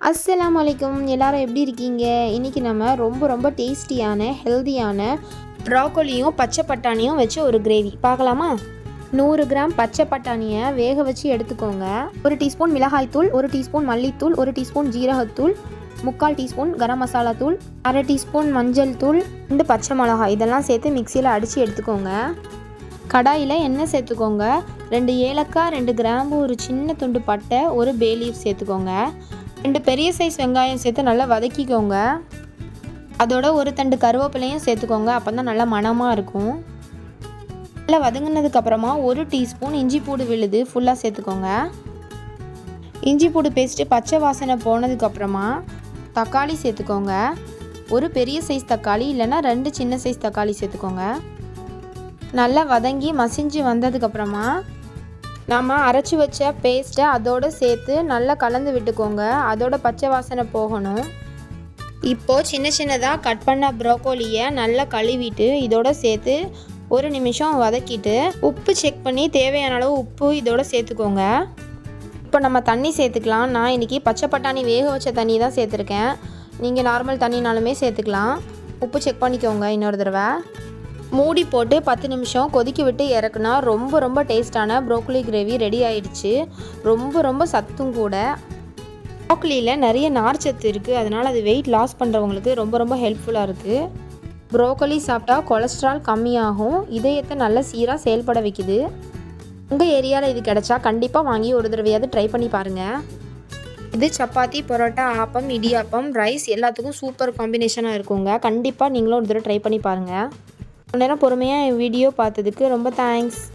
அஸ்ஸலாமு அலைக்கும். எல்லாரும் எப்படி இருக்கீங்க? இன்றைக்கி நம்ம ரொம்ப டேஸ்டியான ஹெல்தியான ப்ராக்கோலியும் பச்சை பட்டாணியும் வச்சு ஒரு கிரேவி பார்க்கலாமா? 100 கிராம் பச்சை பட்டாணியை வேக வச்சு எடுத்துக்கோங்க. 1 டீஸ்பூன் மிளகாய்த்தூள், 1 டீஸ்பூன் மல்லித்தூள், 1 டீஸ்பூன் ஜீரகத்தூள், 3/4 டீஸ்பூன் கரம் மசாலா தூள், 1/2 டீஸ்பூன் மஞ்சள் தூள், 2 பச்சை மிளகாய் இதெல்லாம் சேர்த்து மிக்சியில் அடித்து எடுத்துக்கோங்க. கடாயில் எண்ணெய் சேர்த்துக்கோங்க. 2 ஏலக்காய், 2 கிராம்பு, ஒரு சின்ன துண்டு பட்டை, ஒரு பே லீஃப் சேர்த்துக்கோங்க. 2 பெரிய சைஸ் வெங்காயம் சேர்த்து நல்லா வதக்கிக்கோங்க. அதோட ஒரு தண்டு கருவேப்பிலையும் சேர்த்துக்கோங்க. அப்போ தான் நல்லா மணமாக இருக்கும். நல்லா வதங்கினதுக்கப்புறமா 1 டீஸ்பூன் இஞ்சி பூடு விழுது ஃபுல்லாக சேர்த்துக்கோங்க. இஞ்சி பூடு பேஸ்ட்டு பச்சை வாசனை போனதுக்கப்புறமா தக்காளி சேர்த்துக்கோங்க. ஒரு பெரிய சைஸ் தக்காளி இல்லைன்னா 2 சின்ன சைஸ் தக்காளி சேர்த்துக்கோங்க. நல்லா வதங்கி மசிஞ்சு வந்ததுக்கப்புறமா நம்ம அரைச்சி வச்ச பேஸ்ட்டை அதோடு சேர்த்து நல்லா கலந்து விட்டுக்கோங்க. அதோட பச்சை வாசனை போகணும். இப்போது சின்னதாக கட் பண்ண ப்ரோக்கோலியை நல்லா கழுவிட்டு இதோட சேர்த்து 1 நிமிஷம் வதக்கிட்டு உப்பு செக் பண்ணி தேவையான அளவு உப்பு இதோட சேர்த்துக்கோங்க. இப்போ நம்ம தண்ணி சேர்த்துக்கலாம். நான் இன்றைக்கி பச்சை பட்டாணி வேக வச்ச தண்ணி தான் சேர்த்துருக்கேன். நீங்கள் நார்மல் தண்ணினாலுமே சேர்த்துக்கலாம். உப்பு செக் பண்ணிக்கோங்க இன்னொரு தடவை. மூடி போட்டு 10 நிமிஷம் கொதிக்க விட்டு இறக்குனா ரொம்ப டேஸ்டான ப்ரோக்கோலி கிரேவி ரெடி ஆயிடுச்சு. ரொம்ப சத்தும் கூட. ப்ரோக்கோலியில் நிறைய நார்ச்சத்து இருக்குது. அதனால் அது வெயிட் லாஸ் பண்ணுறவங்களுக்கு ரொம்ப ஹெல்ப்ஃபுல்லாக இருக்குது. ப்ரோக்கோலி சாப்பிட்டா கொலஸ்ட்ரால் கம்மியாகும். இதயத்தை நல்ல சீராக செயல்பட வைக்குது. உங்கள் ஏரியாவில் இது கிடச்சா கண்டிப்பாக வாங்கி ஒரு தடவையாவது ட்ரை பண்ணி பாருங்கள். இது சப்பாத்தி, பரோட்டா, ஆப்பம், இடியாப்பம், ரைஸ் எல்லாத்துக்கும் சூப்பர் காம்பினேஷனாக இருக்குங்க. கண்டிப்பாக நீங்களும் ஒரு தடவை ட்ரை பண்ணி பாருங்கள். நேரம் பொறுமையாக வீடியோ பார்த்ததுக்கு ரொம்ப தேங்க்ஸ்.